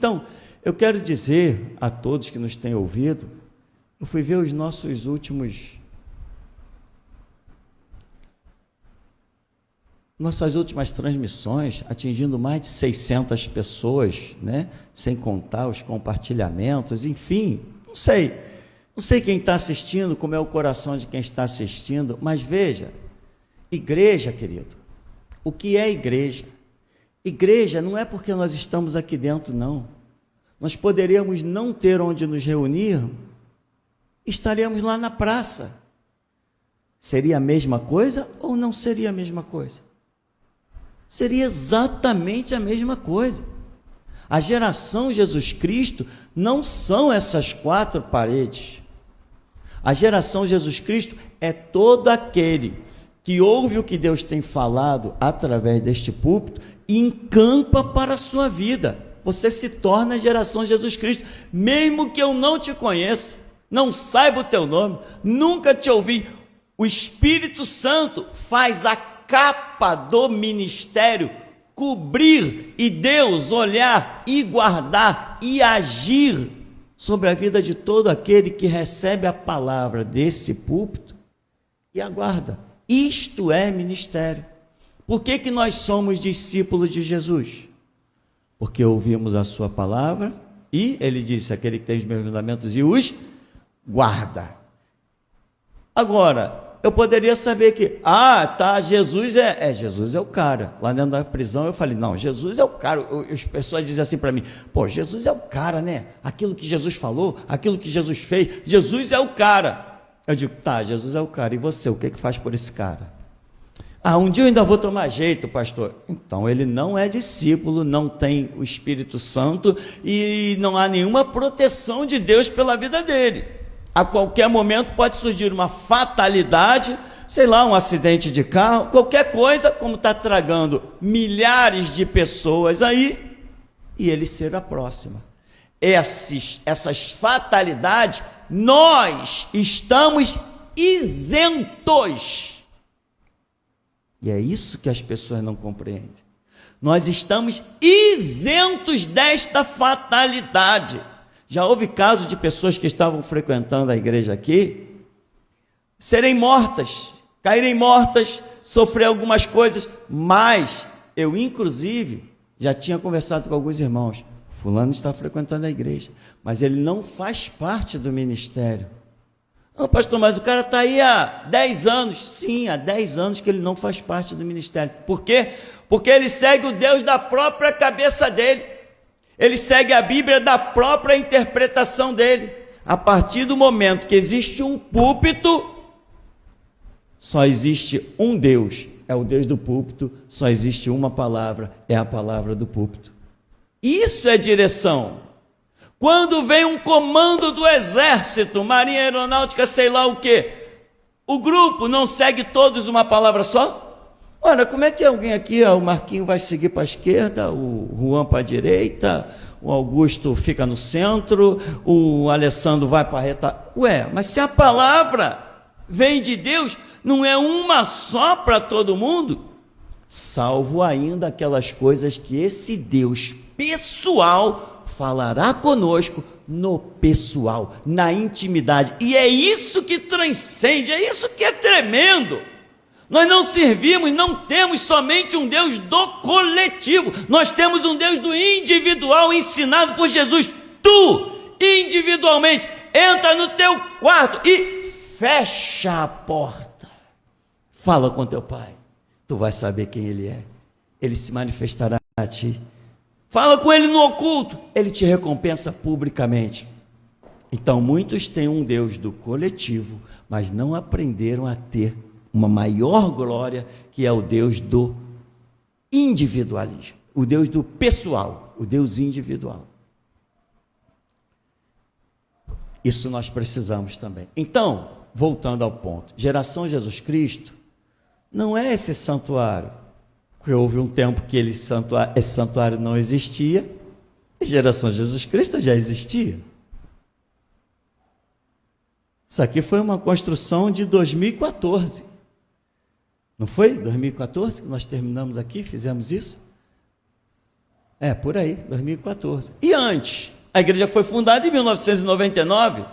Então, eu quero dizer a todos que nos têm ouvido, eu fui ver nossas últimas transmissões, atingindo mais de 600 pessoas, né? Sem contar os compartilhamentos, enfim, não sei quem está assistindo, como é o coração de quem está assistindo, mas veja, igreja, querido, o que é igreja? Igreja não é porque nós estamos aqui dentro, não. Nós poderíamos não ter onde nos reunir, estaríamos lá na praça. Seria a mesma coisa ou não seria a mesma coisa? Seria exatamente a mesma coisa. A geração Jesus Cristo não são essas 4 paredes. A geração Jesus Cristo é todo aquele que ouve o que Deus tem falado através deste púlpito e encampa para a sua vida. Você se torna a geração Jesus Cristo, mesmo que eu não te conheça, não saiba o teu nome, nunca te ouvi. O Espírito Santo faz a capa do ministério cobrir e Deus olhar e guardar e agir sobre a vida de todo aquele que recebe a palavra desse púlpito e aguarda. Isto é ministério. Por que nós somos discípulos de Jesus? Porque ouvimos a sua palavra e ele disse, aquele que tem os meus mandamentos e os guarda. Agora, eu poderia saber que, Jesus é o cara. Lá dentro da prisão eu falei, não, Jesus é o cara. As pessoas dizem assim para mim, Jesus é o cara, né? Aquilo que Jesus falou, aquilo que Jesus fez, Jesus é o cara. Eu digo, Jesus é o cara, e você, o que faz por esse cara? Um dia eu ainda vou tomar jeito, pastor. Então ele não é discípulo, não tem o Espírito Santo e não há nenhuma proteção de Deus pela vida dele. A qualquer momento pode surgir uma fatalidade, sei lá, um acidente de carro, qualquer coisa, como está tragando milhares de pessoas aí, e ele ser a próxima. Essas fatalidades, nós estamos isentos. E é isso que as pessoas não compreendem. Nós estamos isentos desta fatalidade. Já houve casos de pessoas que estavam frequentando a igreja aqui, serem mortas, caírem mortas, sofrer algumas coisas, mas eu, inclusive, já tinha conversado com alguns irmãos, fulano está frequentando a igreja, mas ele não faz parte do ministério. Não, pastor, mas o cara está aí há 10 anos. Sim, há 10 anos que ele não faz parte do ministério. Por quê? Porque ele segue o Deus da própria cabeça dele. Ele segue a Bíblia da própria interpretação dele. A partir do momento que existe um púlpito, só existe um Deus, é o Deus do púlpito, só existe uma palavra, é a palavra do púlpito. Isso é direção. Quando vem um comando do exército, marinha aeronáutica, sei lá o quê, o grupo não segue todos uma palavra só? Olha, como é que alguém aqui, o Marquinho vai seguir para a esquerda, o Juan para a direita, o Augusto fica no centro, o Alessandro vai para a reta. Mas se a palavra vem de Deus, não é uma só para todo mundo? Salvo ainda aquelas coisas que esse Deus pessoal falará conosco no pessoal, na intimidade. E é isso que transcende, é isso que é tremendo. Nós não servimos, não temos somente um Deus do coletivo, nós temos um Deus do individual ensinado por Jesus. Tu, individualmente, entra no teu quarto e fecha a porta. Fala com teu pai, tu vais saber quem ele é, ele se manifestará a ti. Fala com ele no oculto, ele te recompensa publicamente. Então, muitos têm um Deus do coletivo, mas não aprenderam a ter uma maior glória, que é o Deus do individualismo, o Deus do pessoal, o Deus individual. Isso nós precisamos também. Então, voltando ao ponto, geração Jesus Cristo não é esse santuário. Porque houve um tempo que esse santuário não existia, e geração de Jesus Cristo já existia. Isso aqui foi uma construção de 2014. Não foi? 2014 que nós terminamos aqui, fizemos isso? Por aí, 2014. E antes? A igreja foi fundada em 1999.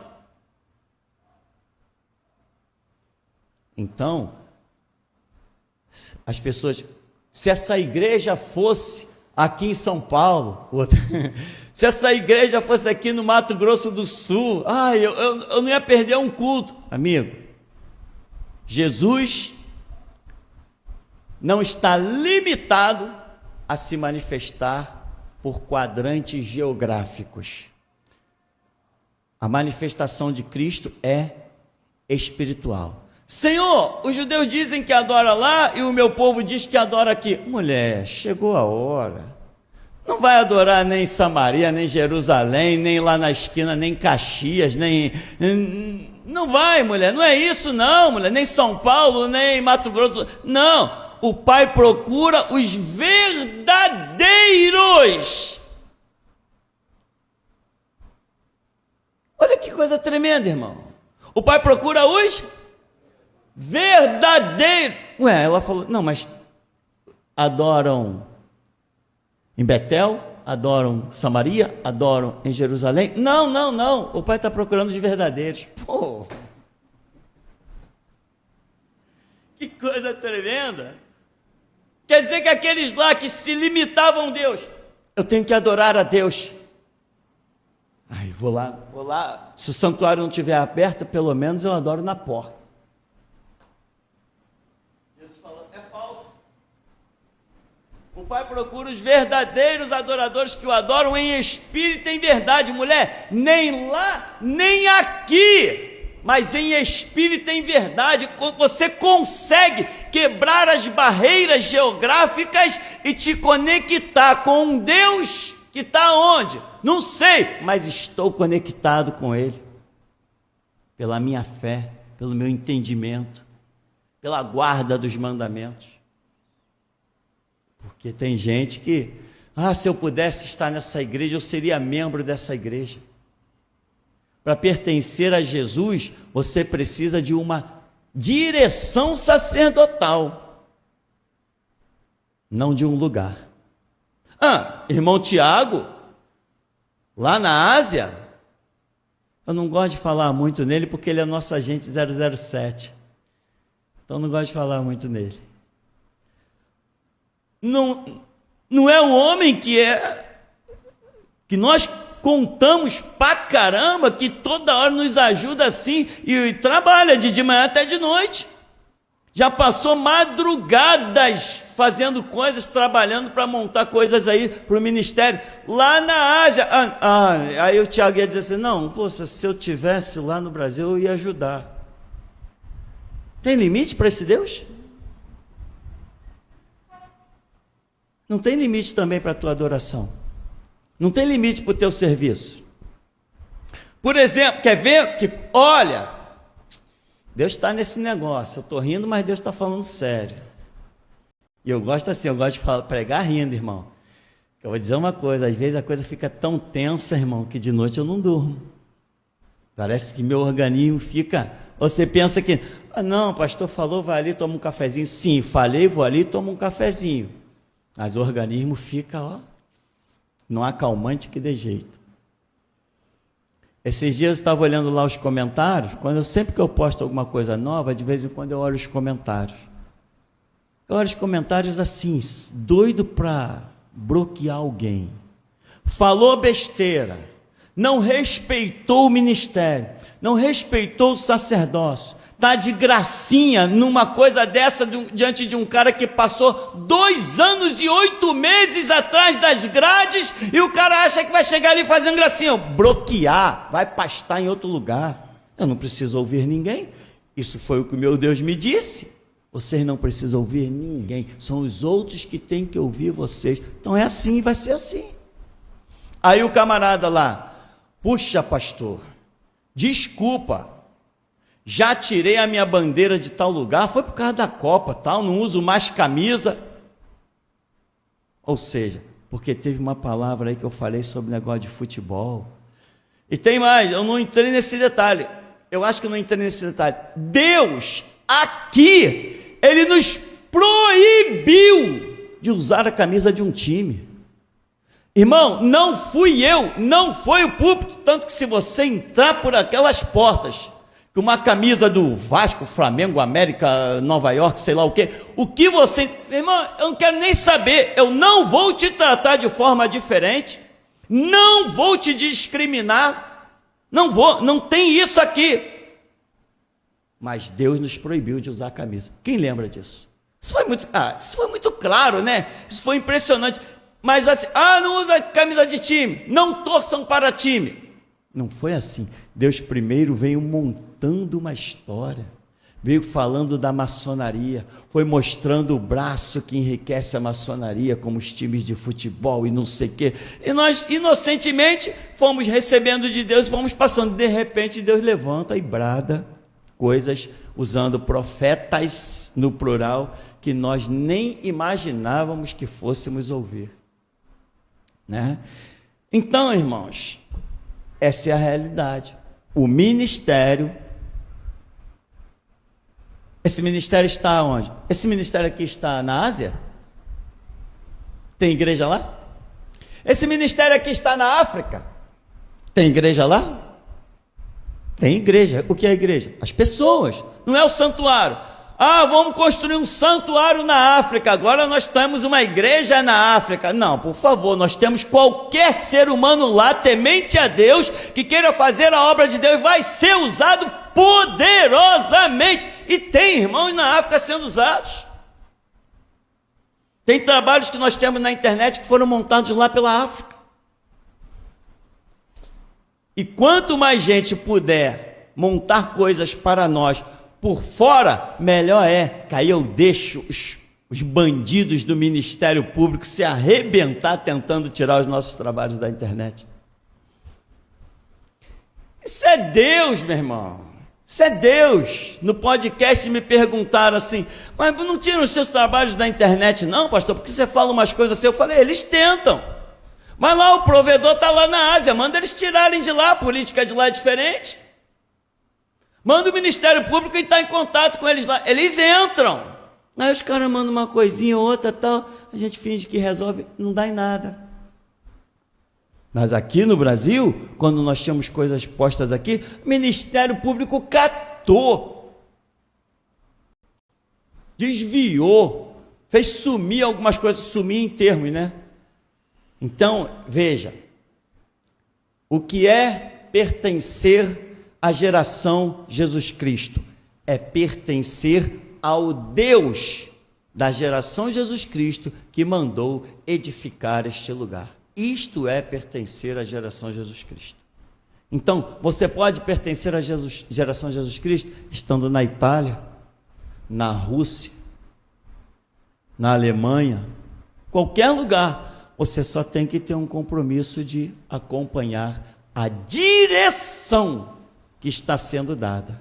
Então, as pessoas, se essa igreja fosse aqui em São Paulo, se essa igreja fosse aqui no Mato Grosso do Sul, eu não ia perder um culto. Amigo, Jesus não está limitado a se manifestar por quadrantes geográficos. A manifestação de Cristo é espiritual. Senhor, os judeus dizem que adora lá e o meu povo diz que adora aqui. Mulher, chegou a hora. Não vai adorar nem em Samaria, nem em Jerusalém, nem lá na esquina, nem em Caxias, nem... Não vai, mulher, não é isso não, mulher. Nem São Paulo, nem Mato Grosso. Não, o Pai procura os verdadeiros. Olha que coisa tremenda, irmão. O Pai procura os verdadeiros. Ela falou, não, mas adoram em Betel, adoram Samaria, adoram em Jerusalém. Não. O Pai está procurando os verdadeiros. Pô, que coisa tremenda. Quer dizer que aqueles lá que se limitavam a Deus, eu tenho que adorar a Deus. Vou lá. Se o santuário não estiver aberto, pelo menos eu adoro na porta. Jesus falou, é falso. O Pai procura os verdadeiros adoradores que o adoram em espírito e em verdade. Mulher, nem lá, nem aqui, mas em espírito e em verdade. Você consegue quebrar as barreiras geográficas e te conectar com um Deus que está onde? Não sei, mas estou conectado com Ele, pela minha fé, pelo meu entendimento, pela guarda dos mandamentos. Porque tem gente que, se eu pudesse estar nessa igreja, eu seria membro dessa igreja. Para pertencer a Jesus, você precisa de uma direção sacerdotal, não de um lugar. Irmão Tiago, lá na Ásia, eu não gosto de falar muito nele porque ele é nosso agente 007. Então não gosto de falar muito nele. Não é um homem que nós contamos pra caramba, que toda hora nos ajuda assim e trabalha de manhã até de noite. Já passou madrugadas fazendo coisas, trabalhando para montar coisas aí para o ministério. Lá na Ásia. Aí o Tiago ia dizer assim, não, poxa, se eu tivesse lá no Brasil, eu ia ajudar. Tem limite para esse Deus? Não tem limite também para a tua adoração. Não tem limite para o teu serviço. Por exemplo, quer ver? Olha, Deus está nesse negócio. Eu estou rindo, mas Deus está falando sério. E eu gosto assim, de pregar rindo, irmão. Eu vou dizer uma coisa, às vezes a coisa fica tão tensa, irmão, que de noite eu não durmo. Parece que meu organismo fica... Você pensa que, não, o pastor falou, vai ali, toma um cafezinho. Sim, falei, vou ali, tomo um cafezinho. Mas o organismo fica, não há calmante que dê jeito. Esses dias eu estava olhando lá os comentários, sempre que eu posto alguma coisa nova, de vez em quando eu olho os comentários. Eu olho os comentários assim, doido para bloquear alguém. Falou besteira, não respeitou o ministério, não respeitou o sacerdócio, está de gracinha numa coisa dessa diante de um cara que passou 2 anos e 8 meses atrás das grades e o cara acha que vai chegar ali fazendo gracinha. Bloquear, vai pastar em outro lugar. Eu não preciso ouvir ninguém. Isso foi o que o meu Deus me disse. Vocês não precisam ouvir ninguém. São os outros que têm que ouvir vocês. Então é assim, vai ser assim. Aí o camarada lá, puxa pastor, desculpa, já tirei a minha bandeira de tal lugar, foi por causa da Copa, tal, não uso mais camisa. Ou seja, porque teve uma palavra aí que eu falei sobre negócio de futebol. E tem mais, eu não entrei nesse detalhe. Eu acho que eu não entrei nesse detalhe. Deus, aqui, Ele nos proibiu de usar a camisa de um time. Irmão, não fui eu, não foi o púlpito, tanto que se você entrar por aquelas portas, com uma camisa do Vasco, Flamengo, América, Nova York, sei lá o que você... Irmão, eu não quero nem saber, eu não vou te tratar de forma diferente, não vou te discriminar, não vou, não tem isso aqui. Mas Deus nos proibiu de usar a camisa. Quem lembra disso? Isso foi muito claro, né? Isso foi impressionante. Mas assim, não usa camisa de time, não torçam para time. Não foi assim. Deus primeiro veio montando uma história, veio falando da maçonaria, foi mostrando o braço que enriquece a maçonaria, como os times de futebol e não sei o quê. E nós, inocentemente, fomos recebendo de Deus, fomos passando. De repente, Deus levanta e brada coisas, usando profetas, no plural, que nós nem imaginávamos que fôssemos ouvir. Né? Então, irmãos, essa é a realidade. O ministério, esse ministério está onde? Esse ministério aqui está na Ásia? Tem igreja lá? Esse ministério aqui está na África? Tem igreja lá? Tem igreja. O que é a igreja? As pessoas, não é o santuário. Vamos construir um santuário na África, agora nós temos uma igreja na África. Não, por favor, nós temos qualquer ser humano lá, temente a Deus, que queira fazer a obra de Deus, vai ser usado poderosamente. E tem irmãos na África sendo usados. Tem trabalhos que nós temos na internet que foram montados lá pela África. E quanto mais gente puder montar coisas para nós por fora, melhor é. Que aí eu deixo os bandidos do Ministério Público se arrebentar tentando tirar os nossos trabalhos da internet. Isso é Deus, meu irmão. Isso é Deus. No podcast me perguntaram assim, mas não tiram os seus trabalhos da internet não, pastor? Porque você fala umas coisas assim. Eu falei, eles tentam. Mas lá o provedor está lá na Ásia, manda eles tirarem de lá, a política de lá é diferente. Manda o Ministério Público e está em contato com eles lá. Eles entram. Aí os caras mandam uma coisinha ou outra, tal, a gente finge que resolve, não dá em nada. Mas aqui no Brasil, quando nós tínhamos coisas postas aqui, o Ministério Público catou, desviou, fez sumir algumas coisas, sumir em termos, né? Então, veja, o que é pertencer à geração Jesus Cristo? É pertencer ao Deus da geração Jesus Cristo que mandou edificar este lugar. Isto é pertencer à geração Jesus Cristo. Então, você pode pertencer à geração Jesus Cristo estando na Itália, na Rússia, na Alemanha, qualquer lugar. Você só tem que ter um compromisso de acompanhar a direção que está sendo dada.